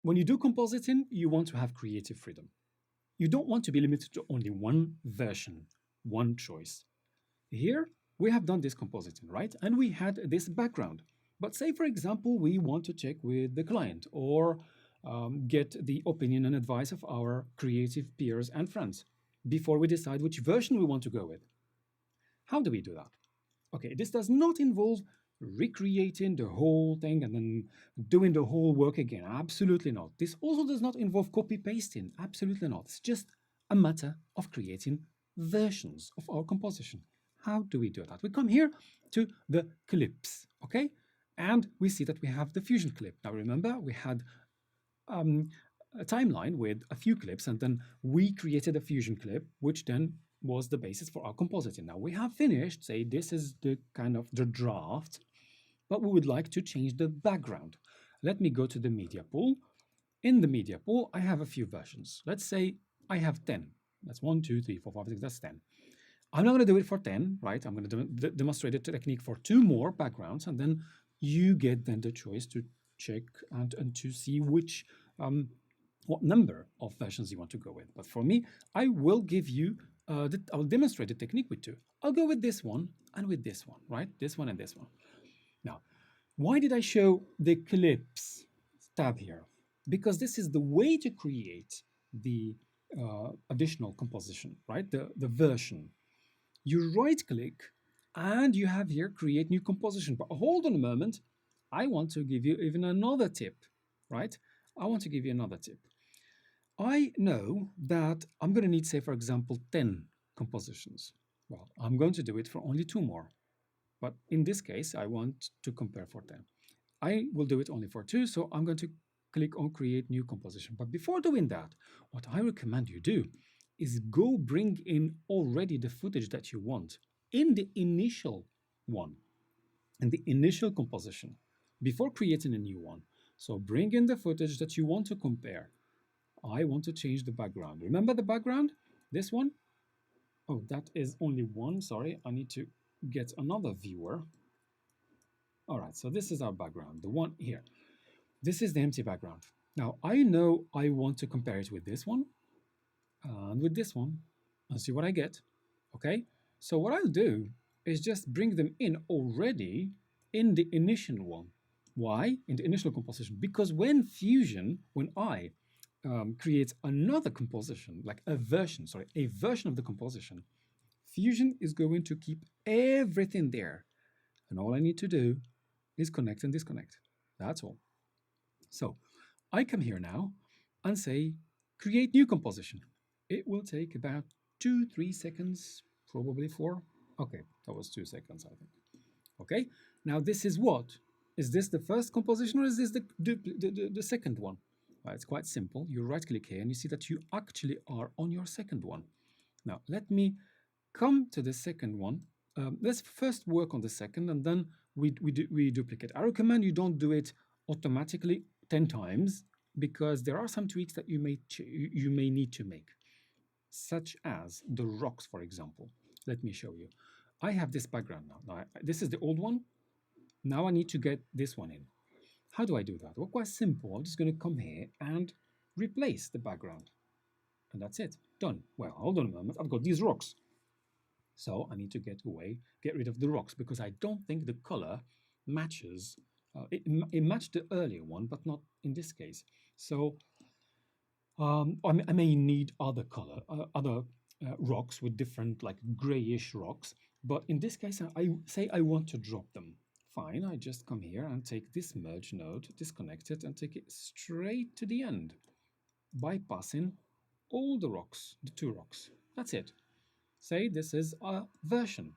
When you do compositing, you want to have creative freedom. You don't want to be limited to only one version, one choice. Here, we have done this compositing, right? And we had this background. But say, for example, we want to check with the client or get the opinion and advice of our creative peers and friends before we decide which version we want to go with. How do we do that? Okay, this does not involve recreating the whole thing and then doing the whole work again. Absolutely not. This also does not involve copy pasting. Absolutely not. It's just a matter of creating versions of our composition. How do we do that? We come here to the clips, okay? And we see that we have the fusion clip. Now remember, we had a timeline with a few clips, and then we created a fusion clip, which then was the basis for our compositing. Now we have finished, say this is the kind of the draft, but we would like to change the background. Let me go to the media pool. In the media pool, I have a few versions. Let's say I have 10. That's 1, 2, 3, 4, 5, 6, that's 10. I'm not going to do it for 10, right? I'm going to demonstrate the technique for 2 more backgrounds, and then you get then the choice to check and to see which what number of versions you want to go with. But for me, I will give you, I'll demonstrate the technique with 2. I'll go with this one and with this one, right? This one and this one. Now, why did I show the clips tab here? Because this is the way to create the additional composition, right? The version. You right click and you have here create new composition. But hold on a moment. I want to give you even another tip, right? I want to give you another tip. I know that I'm going to need, say, for example, 10 compositions. Well, I'm going to do it for only 2 more. But in this case, I want to compare for 10. I will do it only for 2, so I'm going to click on Create New Composition. But before doing that, what I recommend you do is go bring in already the footage that you want in the initial one, in the initial composition, before creating a new one. So bring in the footage that you want to compare. I want to change the background. Remember the background? This one? Oh, that is only one. Sorry, I need to get another viewer. All right, so this is our background, the one here. This is the empty background. Now, I know I want to compare it with this one and with this one and see what I get. Okay, so what I'll do is just bring them in already in the initial one. Why? In the initial composition. Because when Fusion, when I create another composition, like a version of the composition, Fusion is going to keep everything there. And all I need to do is connect and disconnect. That's all. So I come here now and say, create new composition. It will take about 2-3 seconds, probably 4. Okay, that was 2 seconds, I think. Okay, now this is what? Is this the first composition or is this the second one? Well, it's quite simple. You right click here and you see that you actually are on your second one. Now, let me come to the second one. Let's first work on the second and then we duplicate. I recommend you don't do it automatically 10 times because there are some tweaks that you may need to make, such as the rocks, for example. Let me show you. I have this background now. This is the old one. Now I need to get this one in. How do I do that? Well, quite simple. I'm just going to come here and replace the background. And that's it. Done. Well, hold on a moment. I've got these rocks. So I need to get rid of the rocks because I don't think the color matches. It matched the earlier one, but not in this case. So I may need other color, other rocks with different like grayish rocks. But in this case, I say I want to drop them. Fine, I just come here and take this merge node, disconnect it, and take it straight to the end, bypassing all the rocks, the 2 rocks. That's it. Say this is a version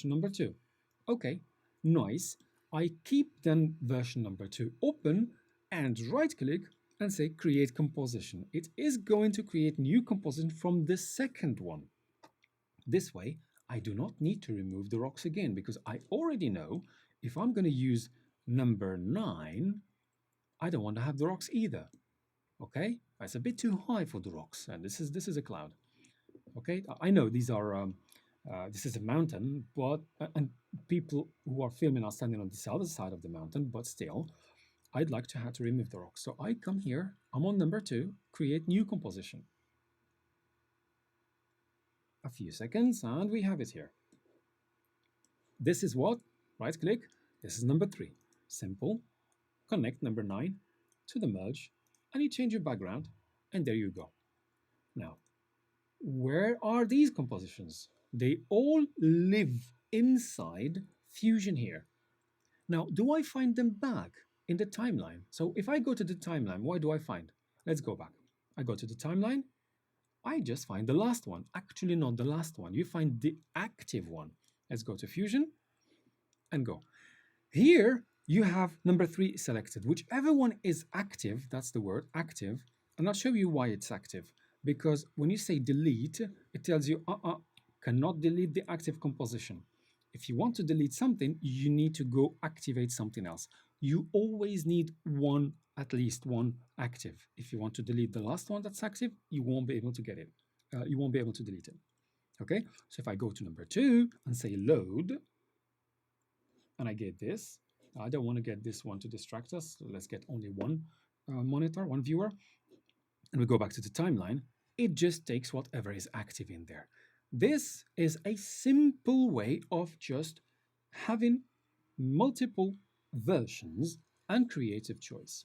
number 2. Okay, nice. I keep then version number 2 open and right click and say create composition. It is going to create new composition from the second one. This way, I do not need to remove the rocks again because I already know if I'm going to use number 9, I don't want to have the rocks either. Okay, it's a bit too high for the rocks, and this is a cloud. Okay, I know these are this is a mountain, but and people who are filming are standing on this other side of the mountain, but still, I'd like to have to remove the rock. So I come here, I'm on number 2, create new composition. A few seconds, and we have it here. This is what? Right click. This is number 3. Simple. Connect number 9 to the merge, and you change your background, and there you go. Now, where are these compositions? They all live inside Fusion here. Now, do I find them back in the timeline? So if I go to the timeline, what do I find? Let's go back. I go to the timeline. I just find the last one. Actually, not the last one. You find the active one. Let's go to Fusion and go. Here, you have number 3 selected. Whichever one is active, that's the word, active, and I'll show you why it's active. Because when you say delete, it tells you, cannot delete the active composition. If you want to delete something, you need to go activate something else. You always need one, at least one active. If you want to delete the last one that's active, you won't be able to get it. You won't be able to delete it. Okay, so if I go to number 2 and say load, and I get this, I don't want to get this one to distract us. So let's get only one monitor, one viewer, and we go back to the timeline. It just takes whatever is active in there. This is a simple way of just having multiple versions and creative choice.